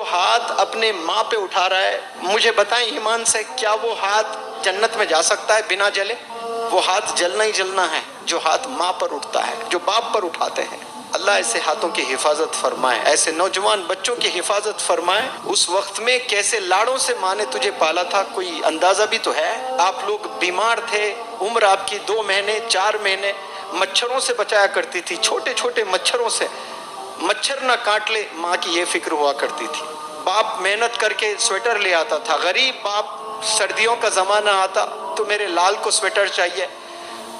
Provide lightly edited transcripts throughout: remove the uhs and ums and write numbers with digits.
हाथ अपने माँ पे उठा रहा है, मुझे बताएं ईमान से, क्या वो हाथ जन्नत में जा सकता है बिना जले? वो हाथ जलना ही जलना है जो हाथ माँ पर उठता है, जो बाप पर उठाते हैं। अल्लाह ऐसे हाथों की हिफाजत फरमाए, ऐसे नौजवान बच्चों की हिफाजत फरमाए। उस वक्त में कैसे लाड़ों से माँ ने तुझे पाला था, कोई अंदाजा भी तो है। आप लोग बीमार थे, उम्र आपकी 2 महीने 4 महीने, मच्छरों से बचाया करती थी, छोटे छोटे मच्छरों से, मच्छर ना काट ले, माँ की ये फिक्र हुआ करती थी। बाप मेहनत करके स्वेटर ले आता था, गरीब बाप, सर्दियों का ज़माना आता तो मेरे लाल को स्वेटर चाहिए,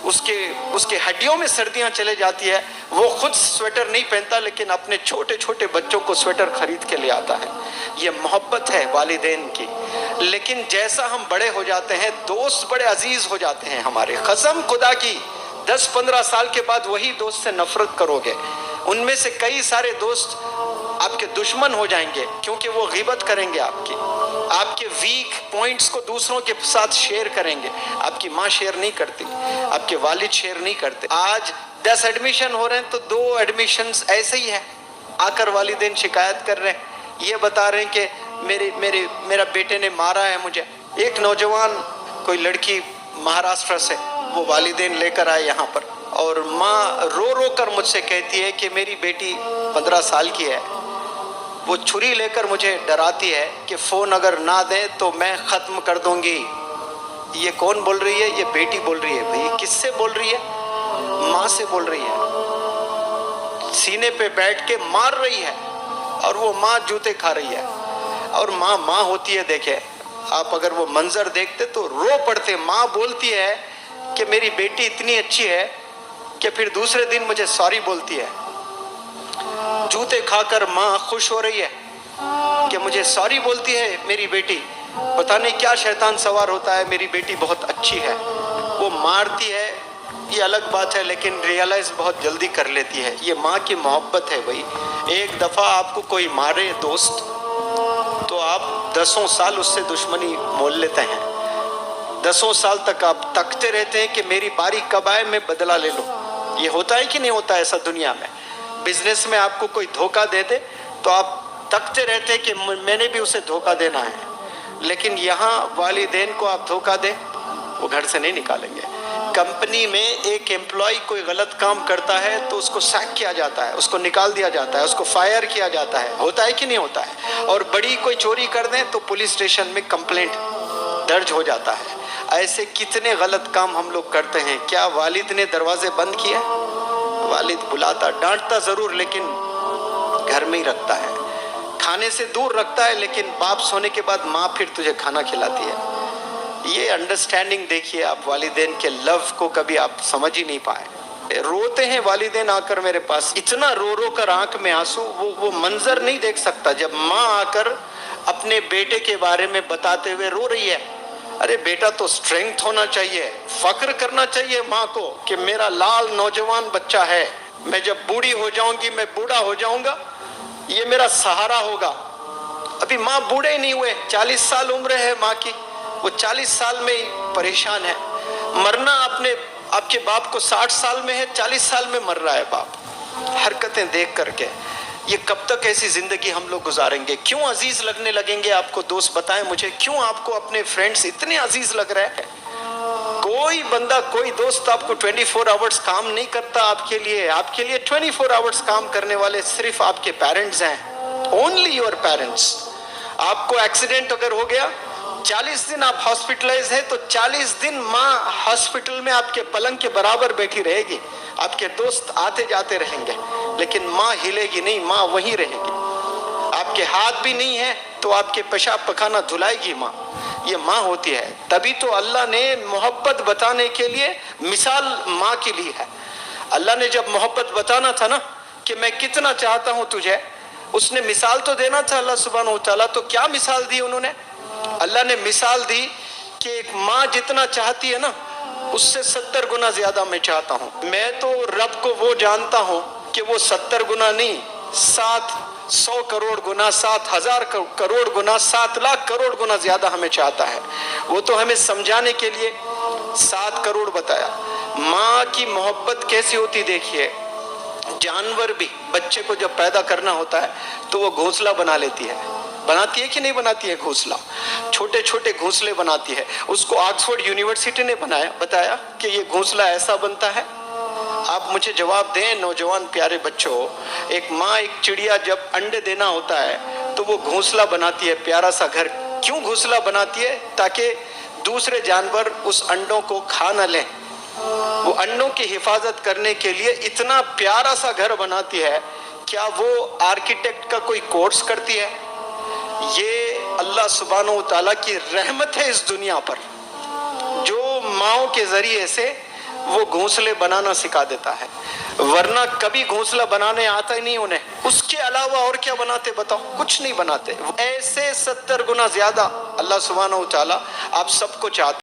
उसके हड्डियों में सर्दियां चले जाती है, वो खुद स्वेटर नहीं पहनता लेकिन अपने छोटे छोटे बच्चों को स्वेटर खरीद के ले आता है। ये मोहब्बत है वालिदैन की। लेकिन जैसा हम बड़े हो जाते हैं, दोस्त बड़े अजीज हो जाते हैं हमारे। कसम खुदा की, 10-15 साल के बाद वही दोस्त से नफरत करोगे, उनमें से कई सारे दोस्त आपके दुश्मन हो जाएंगे, क्योंकि वो गीबत करेंगे आपके वीक पॉइंट्स को दूसरों के साथ शेयर करेंगे। आपकी माँ शेयर नहीं करती, आपके वालिद शेयर नहीं करते। आज 10 एडमिशन हो रहे हैं तो 2 एडमिशन्स ऐसे ही है, आकर वालिदैन शिकायत कर रहे हैं, ये बता रहे हैं कि मेरा बेटे ने मारा है मुझे। एक नौजवान, कोई लड़की महाराष्ट्र से, वो वालिदैन लेकर आए यहाँ पर, और माँ रो रो कर मुझसे कहती है कि मेरी बेटी 15 साल की है, वो छुरी लेकर मुझे डराती है कि फ़ोन अगर ना दें तो मैं ख़त्म कर दूंगी। ये कौन बोल रही है? ये बेटी बोल रही है। भाई किससे बोल रही है? माँ से बोल रही है, सीने पे बैठ के मार रही है, और वो माँ जूते खा रही है। और माँ होती है, देखे आप, अगर वो मंजर देखते तो रो पड़ते। माँ बोलती है कि मेरी बेटी इतनी अच्छी है कि फिर दूसरे दिन मुझे सॉरी बोलती है। जूते खाकर माँ खुश हो रही है कि मुझे सॉरी बोलती है मेरी बेटी, पता नहीं क्या शैतान सवार होता है, मेरी बेटी बहुत अच्छी है। वो मारती है, ये अलग बात है, लेकिन रियलाइज बहुत जल्दी कर लेती है। ये माँ की मोहब्बत है भाई। एक दफ़ा आपको कोई मारे दोस्त, तो आप 10 साल उससे दुश्मनी मोल लेते हैं। 10 साल तक आप तकते रहते हैं कि मेरी बारी कब आए, मैं बदला ले लूँ। ये होता है कि नहीं होता ऐसा दुनिया में? बिजनेस में आपको कोई धोखा दे दे तो आप तकते रहते हैं कि मैंने भी उसे धोखा देना है। लेकिन यहाँ वालिदैन को आप धोखा दे, वो घर से नहीं निकालेंगे। कंपनी में एक एम्प्लॉय कोई गलत काम करता है तो उसको सैक किया जाता है, उसको निकाल दिया जाता है, उसको फायर किया जाता है। होता है कि नहीं होता है? और बड़ी कोई चोरी कर दें तो पुलिस स्टेशन में कंप्लेंट दर्ज हो जाता है। ऐसे कितने गलत काम हम लोग करते हैं। क्या वालिद ने दरवाजे बंद किए? वालिद बुलाता, डांटता ज़रूर, लेकिन घर में ही रखता है, खाने से दूर रखता है, लेकिन बाप सोने के बाद माँ फिर तुझे खाना खिलाती है। ये अंडरस्टैंडिंग देखिए आप, वालिदैन के लव को कभी आप समझ ही नहीं पाए। रोते हैं वालिदैन आकर मेरे पास, इतना रो रो कर आंख में आंसू, वो मंजर नहीं देख सकता जब माँ आकर अपने बेटे के बारे में बताते हुए रो रही है। अरे बेटा, तो स्ट्रेंथ होना चाहिए, फख्र करना चाहिए माँ को कि मेरा लाल नौजवान बच्चा है, मैं जब बूढ़ी हो जाऊंगी, मैं बूढ़ा हो जाऊंगा, ये मेरा सहारा होगा। अभी माँ बूढ़े ही नहीं हुए, 40 साल उम्र है माँ की, वो 40 साल में ही परेशान है। मरना आपके बाप को 60 साल में है, 40 साल में मर रहा है बाप। हरकतें देख करके ये कब तक ऐसी जिंदगी हम लोग गुजारेंगे? क्यों अजीज लगने लगेंगे आपको दोस्त? बताएं मुझे, क्यों आपको अपने फ्रेंड्स इतने अजीज लग रहे हैं? कोई बंदा, कोई दोस्त आपको 24 आवर्स काम नहीं करता आपके लिए 24 आवर्स काम करने वाले सिर्फ आपके पेरेंट्स हैं, ओनली योर पेरेंट्स। आपको एक्सीडेंट अगर हो गया, 40 दिन आप हॉस्पिटलाइज है, तो 40 दिन माँ हॉस्पिटल में आपके पलंग के बराबर बैठी रहेगी। आपके दोस्त आते जाते रहेंगे, लेकिन माँ हिलेगी नहीं, माँ वहीं रहेगी। आपके हाथ भी नहीं है तो आपके पेशाब पखाना धुलाएगी माँ। ये माँ होती है। तभी तो अल्लाह ने मोहब्बत बताने के लिए मिसाल माँ की ली है। अल्लाह ने जब मोहब्बत बताना था ना कि मैं कितना चाहता हूँ तुझे, उसने मिसाल तो देना था अल्लाह सुब्हानहू व तआला। तो क्या मिसाल दी उन्होंने? अल्लाह ने मिसाल दी कि एक माँ जितना चाहती है ना, उससे 70 गुना ज्यादा मैं चाहता हूँ। मैं तो रब को वो जानता हूँ कि वो 70 गुना नहीं, 700 करोड़ गुना, 7,000 करोड़ गुना, 7 लाख करोड़ गुना ज्यादा हमें चाहता है। वो तो हमें समझाने के लिए 7 करोड़ बताया। माँ की मोहब्बत कैसी होती देखिए। जानवर भी बच्चे को जब पैदा करना होता है तो वो घोंसला बना लेती है, بناتی ہے کہ نہیں بناتی ہے گھونسلہ؟ چھوٹے چھوٹے گھونسلے بناتی ہے. اس کو آکسفورڈ یونیورسٹی نے بتایا کہ یہ گھونسلہ ایسا بنتا ہے. آپ مجھے جواب دیں نوجوان پیارے بچوں، ایک ماں ایک چڑیا جب انڈے دینا ہوتا ہے تو وہ گھونسلہ بناتی ہے پیارا سا گھر. کیوں گھونسلہ بناتی ہے؟ تاکہ دوسرے جانور اس انڈوں کو کھا نہ لیں. وہ انڈوں کی حفاظت کرنے کے لیے اتنا پیارا سا گھر بناتی ہے. کیا وہ آرکیٹیکٹ کا کوئی کورس کرتی ہے؟ یہ اللہ سبحانہ و تعالیٰ کی رحمت ہے اس دنیا پر، جو ماؤں کے ذریعے سے وہ گھونسلے بنانا سکھا دیتا ہے. ورنہ کبھی گھونسلہ بنانے آتا ہی نہیں انہیں. اس کے علاوہ اور کیا بناتے بتاؤ؟ کچھ نہیں بناتے. ایسے 70 گنا زیادہ اللہ سبحانہ و تعالیٰ آپ سب کو چاہتے